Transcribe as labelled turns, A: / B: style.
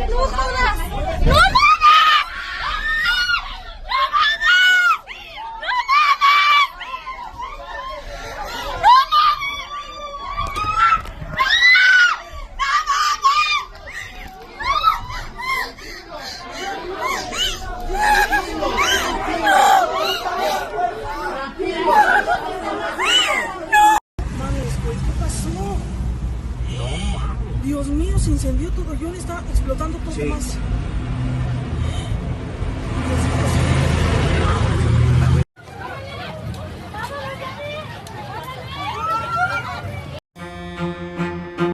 A: ¡No jodas! ¡No mames!
B: Dios mío, se incendió todo, John está explotando todo más.